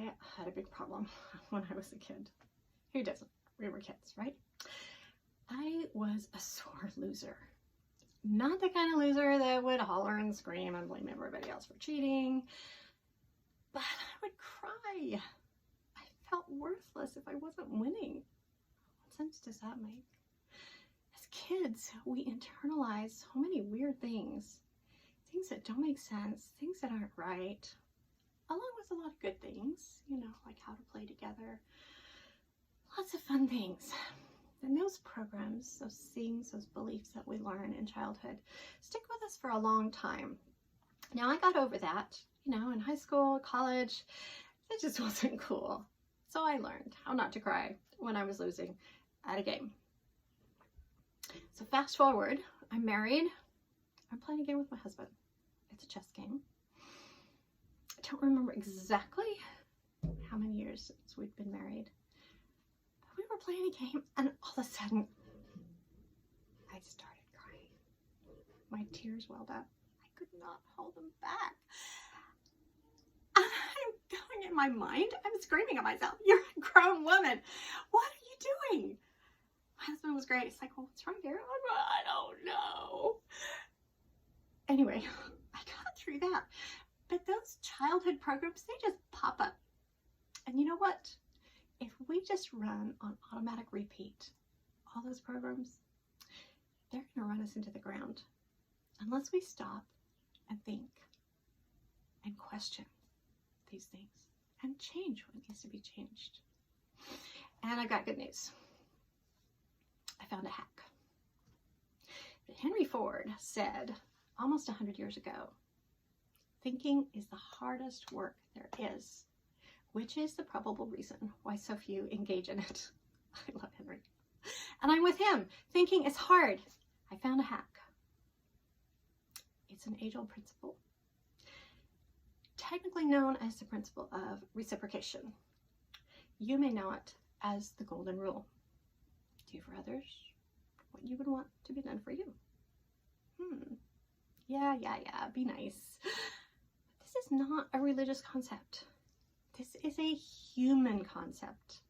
I had a big problem when I was a kid. Who doesn't? We were kids, right? I was a sore loser. Not the kind of loser that would holler and scream and blame everybody else for cheating, but I would cry. I felt worthless if I wasn't winning. What sense does that make? As kids, we internalize so many weird things that don't make sense, things that aren't right, along with a lot of good things, you know, like how to play together. Lots of fun things. And those programs, those things, those beliefs that we learn in childhood stick with us for a long time. Now, I got over that, you know, in high school, college. It just wasn't cool. So I learned how not to cry when I was losing at a game. So fast forward, I'm married. I'm playing a game with my husband. It's a chess game. I don't remember exactly how many years since we'd been married. We were playing a game, and all of a sudden, I started crying. My tears welled up. I could not hold them back. And I'm going in my mind, I'm screaming at myself, "You're a grown woman. What are you doing?" My husband was great. He's like, "Well, what's wrong, dear?" I don't know. Anyway, I got through that. But those childhood programs, they just pop up. And you know what? If we just run on automatic repeat, all those programs, they're going to run us into the ground unless we stop and think and question these things and change what needs to be changed. And I got good news. I found a hack. Henry Ford said almost 100 years ago, thinking is the hardest work there is, which is the probable reason why so few engage in it. I love Henry. And I'm with him. Thinking is hard. I found a hack. It's an age-old principle, technically known as the principle of reciprocation. You may know it as the golden rule. Do for others what you would want to be done for you. Yeah, be nice. But this is not a religious concept. This is a human concept.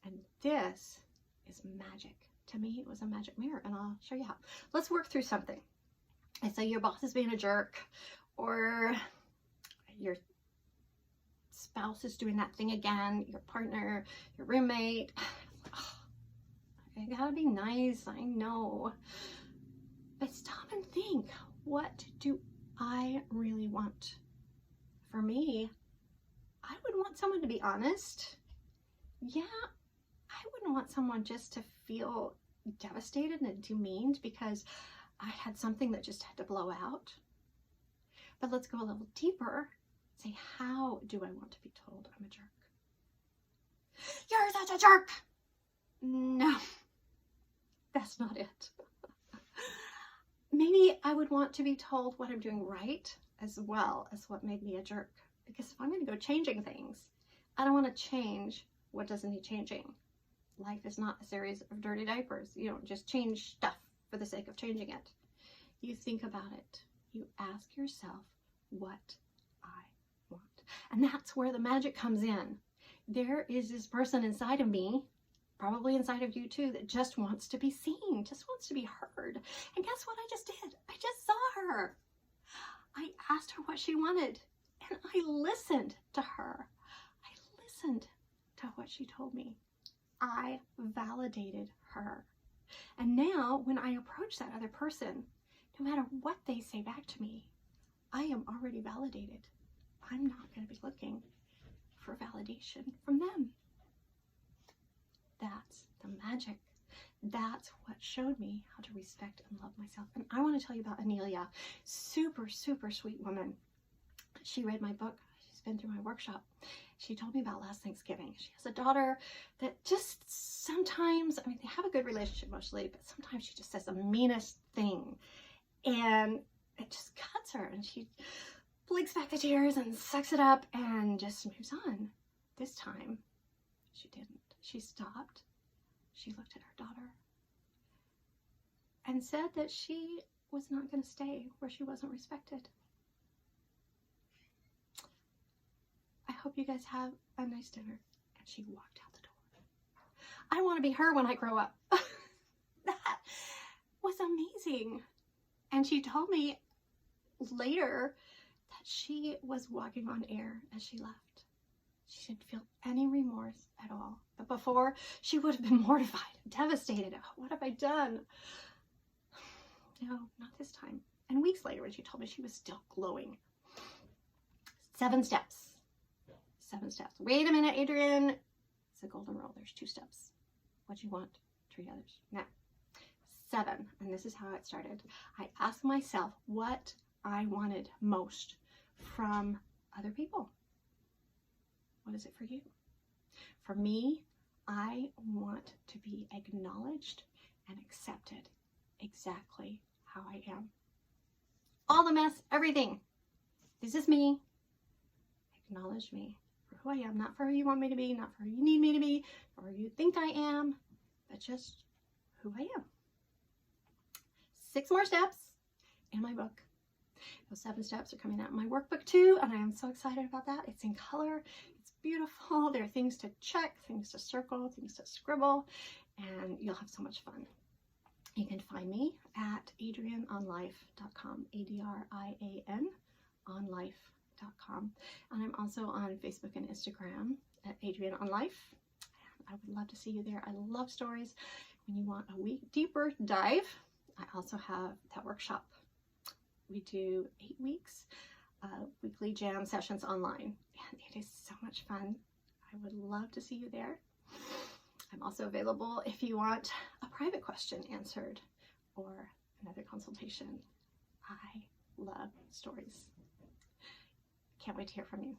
And this is magic. To me, it was a magic mirror, and I'll show you how. Let's work through something. And so your boss is being a jerk, or your spouse is doing that thing again, your partner, your roommate. I gotta be nice, I know. But stop and think, what do I really want? For me, I would want someone to be honest. Yeah, I wouldn't want someone just to feel devastated and demeaned because I had something that just had to blow out. But let's go a little deeper. Say, how do I want to be told I'm a jerk? You're such a jerk! No, that's not it. Maybe I would want to be told what I'm doing right as well as what made me a jerk. Because if I'm going to go changing things, I don't want to change what doesn't need changing. Life is not a series of dirty diapers. You don't just change stuff for the sake of changing it. You think about it. You ask yourself what I want. And that's where the magic comes in. There is this person inside of me, probably inside of you too, that just wants to be seen, just wants to be heard. And guess what I just did? I just saw her. I asked her what she wanted, and I listened to her. I listened to what she told me. I validated her. And now when I approach that other person, no matter what they say back to me, I am already validated. I'm not going to be looking for validation from them. That's the magic. That's what showed me how to respect and love myself. And I want to tell you about Anelia. Super, super sweet woman. She read my book. She's been through my workshop. She told me about last Thanksgiving. She has a daughter that just sometimes, I mean, they have a good relationship mostly, but sometimes she just says the meanest thing. And it just cuts her. And she blinks back the tears and sucks it up and just moves on. This time, she didn't. She stopped. She looked at her daughter and said that she was not going to stay where she wasn't respected. I hope you guys have a nice dinner. And she walked out the door. I want to be her when I grow up. That was amazing. And she told me later that she was walking on air as she left. She didn't feel any remorse at all. But before, she would have been mortified, devastated. Oh, what have I done? No, not this time. And weeks later, when she told me, she was still glowing. 7 steps. 7 steps. Wait a minute, Adrienne. It's a golden rule. There's 2 steps. What you want, treat others. Now, 7. And this is how it started. I asked myself what I wanted most from other people. What is it for you? For me, I want to be acknowledged and accepted exactly how I am. All the mess, everything. This is me. Acknowledge me for who I am, not for who you want me to be, not for who you need me to be, or who you think I am, but just who I am. 6 more steps in my book. Those 7 steps are coming out in my workbook too, and I am so excited about that. It's in color. It's beautiful. There are things to check, things to circle, things to scribble, and you'll have so much fun. You can find me at adrianonlife.com, ADRIAN onlife.com. And I'm also on Facebook and Instagram at Adrienne on Life. I would love to see you there. I love stories. When you want a deeper dive, I also have that workshop. We do 8 weeks, weekly jam sessions online, and it is so much fun. I would love to see you there. I'm also available if you want a private question answered or another consultation. I love stories. Can't wait to hear from you.